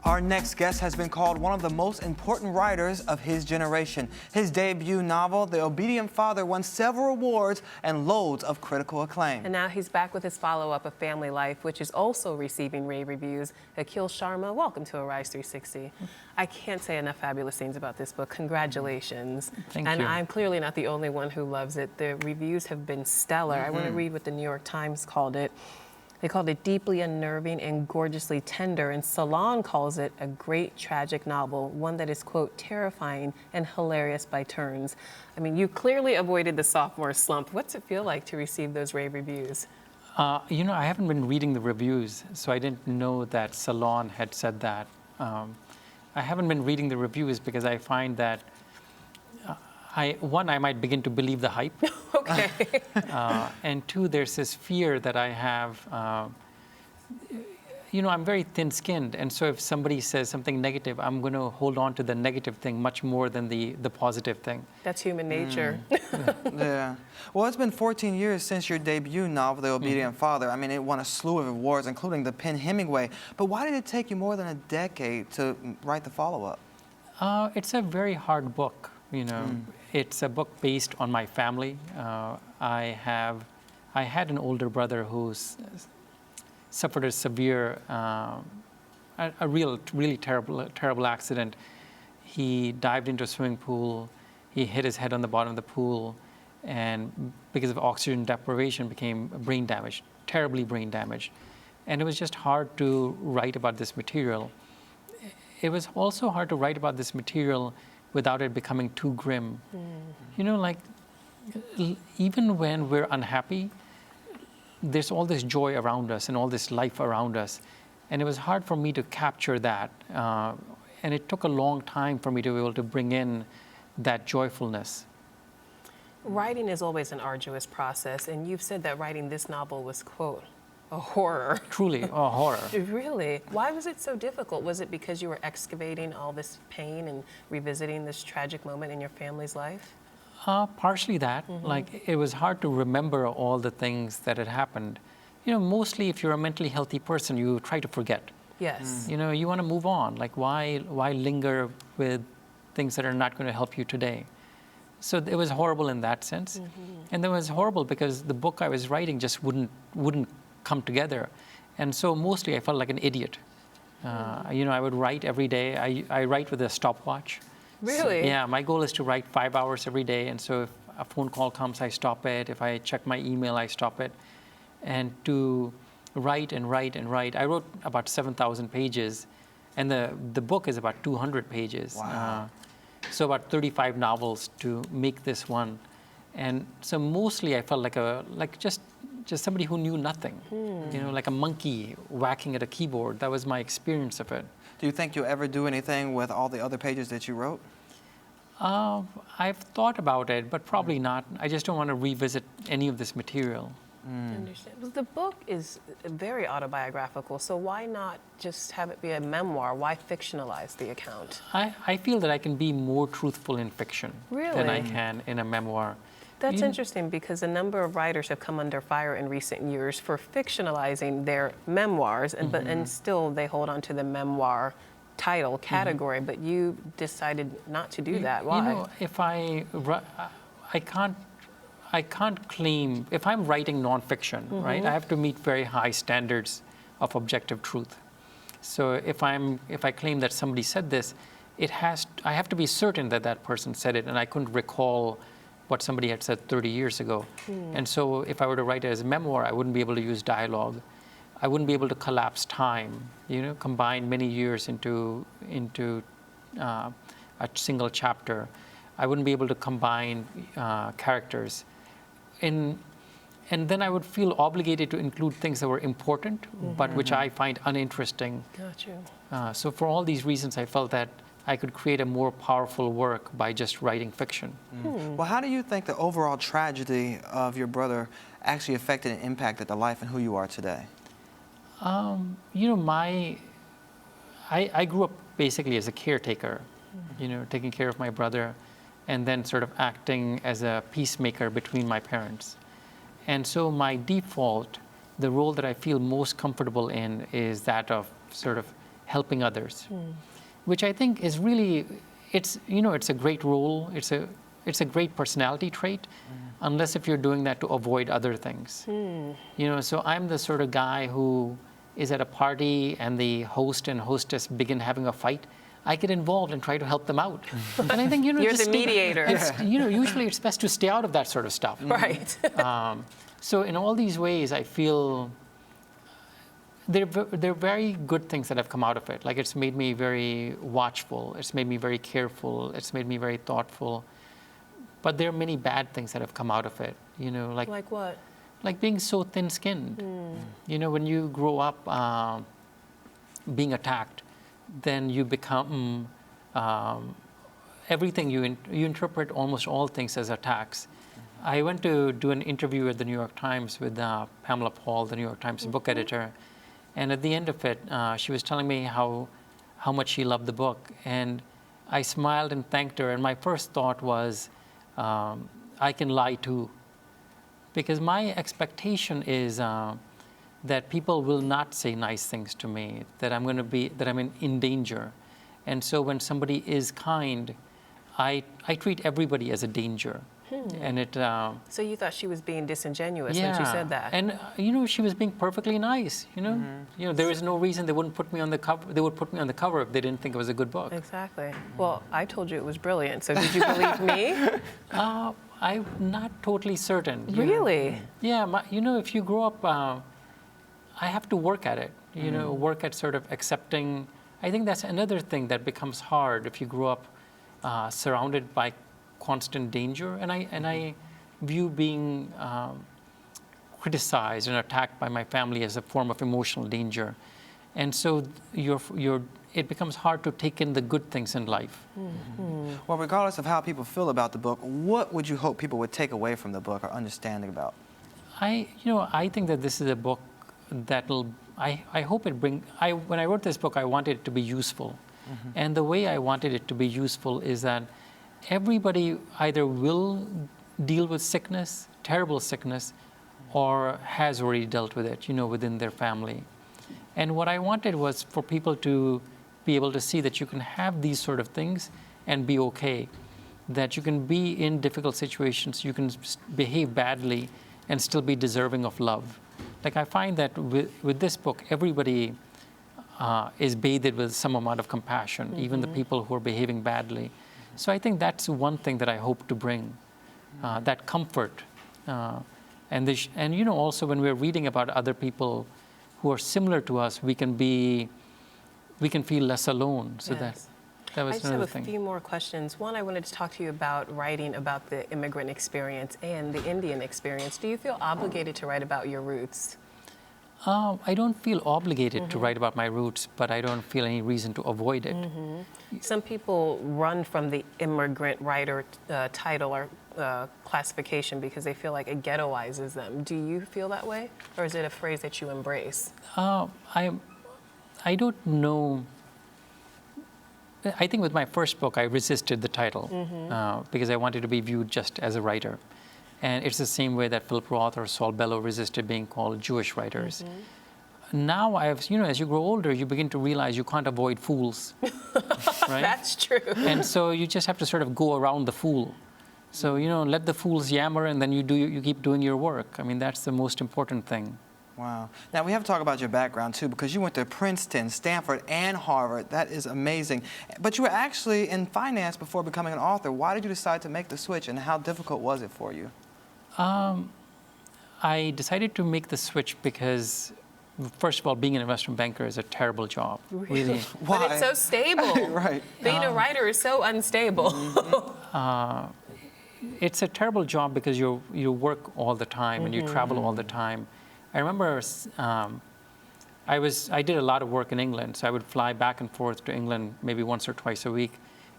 Our next guest has been called one of the most important writers of his generation. His debut novel, The Obedient Father, won several awards and loads of critical acclaim. And now he's back with his follow-up of Family Life, which is also receiving rave reviews. Akhil Sharma, welcome to Arise 360. I can't say enough fabulous things about this book. Congratulations. Thank you. And I'm clearly not the only one who loves it. The reviews have been stellar. I want to read what the New York Times called it. They called it deeply unnerving and gorgeously tender, and Salon calls it a great tragic novel, one that is, quote, terrifying and hilarious by turns. I mean, you clearly avoided the sophomore slump. What's it feel like to receive those rave reviews? I haven't been reading the reviews, so I didn't know that Salon had said that. I haven't been reading the reviews because I find that I might begin to believe the hype. Okay. And two, there's this fear that I have. I'm very thin-skinned, and so if somebody says something negative, I'm going to hold on to the negative thing much more than the positive thing. That's human nature. Yeah. Well, it's been 14 years since your debut novel, The Obedient Father. I mean, it won a slew of awards, including the PEN Hemingway. But why did it take you more than a decade to write the follow-up? It's a very hard book. It's a book based on my family. I had an older brother who suffered a severe, really terrible accident. He dived into a swimming pool. He hit his head on the bottom of the pool, and because of oxygen deprivation, became brain damaged, terribly brain damaged. And it was just hard to write about this material. It was also hard to write about this material without it becoming too grim. Even when we're unhappy, there's all this joy around us and all this life around us. And it was hard for me to capture that. And it took a long time for me to be able to bring in that joyfulness. Writing is always an arduous process, and you've said that writing this novel was, quote, a horror. Truly, a horror. Really? Why was it so difficult? Was it because you were excavating all this pain and revisiting this tragic moment in your family's life? Partially that. Like, it was hard to remember all the things that had happened. Mostly if you're a mentally healthy person, you try to forget. Yes. You want to move on. Like, why linger with things that are not going to help you today? So it was horrible in that sense. And it was horrible because the book I was writing just wouldn't come together. And so mostly I felt like an idiot. I would write every day. I write with a stopwatch. Really? So, yeah, my goal is to write 5 hours every day. And so if a phone call comes, I stop it. If I check my email, I stop it. And to write and write and write. I wrote about 7,000 pages. And the book is about 200 pages. Wow. So about 35 novels to make this one. And so mostly I felt like just somebody who knew nothing, like a monkey whacking at a keyboard. That was my experience of it. Do you think you'll ever do anything with all the other pages that you wrote? I've thought about it, but probably not. I just don't want to revisit any of this material. I understand. Well, the book is very autobiographical, so why not just have it be a memoir? Why fictionalize the account? I feel that I can be more truthful in fiction than I can in a memoir. That's interesting because a number of writers have come under fire in recent years for fictionalizing their memoirs, and still they hold on to the memoir title category, but you decided not to do that. Why? If I can't claim, if I'm writing nonfiction, right, I have to meet very high standards of objective truth. So if I claim that somebody said this, I have to be certain that that person said it, and I couldn't recall what somebody had said 30 years ago. And so if I were to write it as a memoir, I wouldn't be able to use dialogue. I wouldn't be able to collapse time, combine many years into a single chapter. I wouldn't be able to combine characters. And then I would feel obligated to include things that were important, but which I find uninteresting. Got you. So for all these reasons, I felt that I could create a more powerful work by just writing fiction. Well, how do you think the overall tragedy of your brother actually affected and impacted the life and who you are today? I grew up basically as a caretaker, taking care of my brother, and then sort of acting as a peacemaker between my parents. And so my default, the role that I feel most comfortable in is that of sort of helping others, which I think is really, it's a great role. It's a great personality trait, unless if you're doing that to avoid other things. So I'm the sort of guy who is at a party and the host and hostess begin having a fight. I get involved and try to help them out. And I think, You're just the mediator. usually it's best to stay out of that sort of stuff. Right. So in all these ways, I feel there are very good things that have come out of it. Like, it's made me very watchful. It's made me very careful. It's made me very thoughtful. But there are many bad things that have come out of it. Like what? Like being so thin-skinned. When you grow up being attacked, then you become everything. You interpret almost all things as attacks. I went to do an interview at the New York Times with Pamela Paul, the New York Times book editor, and at the end of it, she was telling me how much she loved the book, and I smiled and thanked her. And my first thought was, I can lie too, because my expectation is that people will not say nice things to me, that I'm in danger. And so when somebody is kind, I treat everybody as a danger. And it. So you thought she was being disingenuous when she said that? And she was being perfectly nice. There is no reason they wouldn't put me on the cover. They would put me on the cover if they didn't think it was a good book. Exactly. Well, I told you it was brilliant. So did you believe me? I'm not totally certain. Really? Yeah. If you grow up, I have to work at it. Work at sort of accepting. I think that's another thing that becomes hard if you grow up surrounded by constant danger, and I view being criticized and attacked by my family as a form of emotional danger, and so it becomes hard to take in the good things in life. Well, regardless of how people feel about the book, what would you hope people would take away from the book or understanding about? I think that this is a book that'll. I hope it bring. When I wrote this book, I wanted it to be useful, and the way I wanted it to be useful is that everybody either will deal with sickness, terrible sickness, or has already dealt with it, within their family. And what I wanted was for people to be able to see that you can have these sort of things and be okay, that you can be in difficult situations, you can behave badly and still be deserving of love. Like, I find that with this book, everybody is bathed with some amount of compassion, even the people who are behaving badly. So I think that's one thing that I hope to bring, that comfort. And also when we're reading about other people who are similar to us, we can feel less alone. So Yes. that was I just another have a thing. few more questions. One, I wanted to talk to you about writing about the immigrant experience and the Indian experience. Do you feel obligated to write about your roots? I don't feel obligated to write about my roots, but I don't feel any reason to avoid it. Some people run from the immigrant writer title or classification because they feel like it ghettoizes them. Do you feel that way? Or is it a phrase that you embrace? I don't know. I think with my first book, I resisted the title because I wanted to be viewed just as a writer. And it's the same way that Philip Roth or Saul Bellow resisted being called Jewish writers. Now, as you grow older, you begin to realize you can't avoid fools, right? That's true. And so you just have to sort of go around the fool. So, let the fools yammer, and then you keep doing your work. I mean, that's the most important thing. Wow. Now, we have to talk about your background, too, because you went to Princeton, Stanford, and Harvard. That is amazing. But you were actually in finance before becoming an author. Why did you decide to make the switch, and how difficult was it for you? I decided to make the switch because, first of all, being an investment banker is a terrible job. Really. Why? But it's so stable. Right. Being a writer is so unstable. It's a terrible job because you work all the time and you travel all the time. I remember I did a lot of work in England, so I would fly back and forth to England maybe once or twice a week.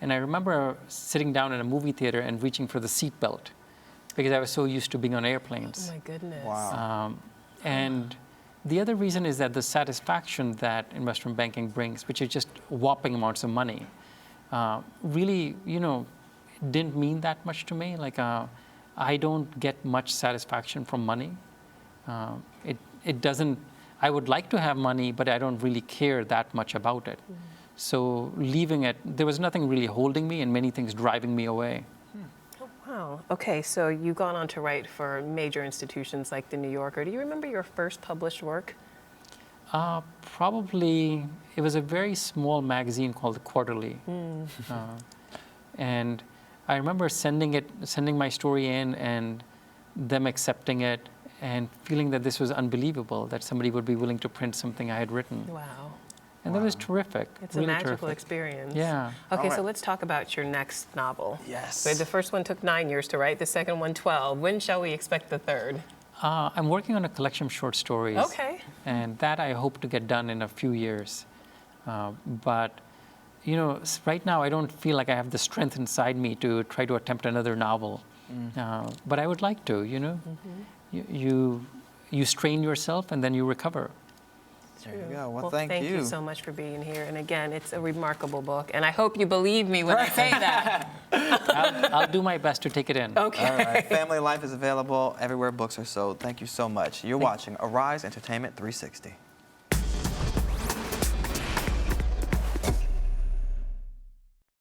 And I remember sitting down in a movie theater and reaching for the seat belt because I was so used to being on airplanes. Oh my goodness. Wow. And the other reason is that the satisfaction that investment banking brings, which is just whopping amounts of money, really, didn't mean that much to me. Like, I don't get much satisfaction from money. It doesn't. I would like to have money, but I don't really care that much about it. So leaving it, there was nothing really holding me and many things driving me away. Oh, wow. Okay, so you've gone on to write for major institutions like the New Yorker. Do you remember your first published work? Probably, it was a very small magazine called The Quarterly. And I remember sending my story in and them accepting it and feeling that this was unbelievable, that somebody would be willing to print something I had written. Wow. And that was terrific. It's really a magical terrific. experience. Yeah. Okay, All so right. let's talk about your next novel. Yes. So the first one took 9 years to write, the second one 12. When shall we expect the third? I'm working on a collection of short stories. Okay. And that I hope to get done in a few years. But, you know, right now I don't feel like I have the strength inside me to try to attempt another novel. But I would like to, you know. You strain yourself and then you recover. There you go. Well, thank thank you so much for being here. And again, it's a remarkable book. And I hope you believe me when I say that. I'll do my best to take it in. Okay. All right. Family Life is available everywhere books are sold. Thank you so much. You're watching Arise Entertainment 360.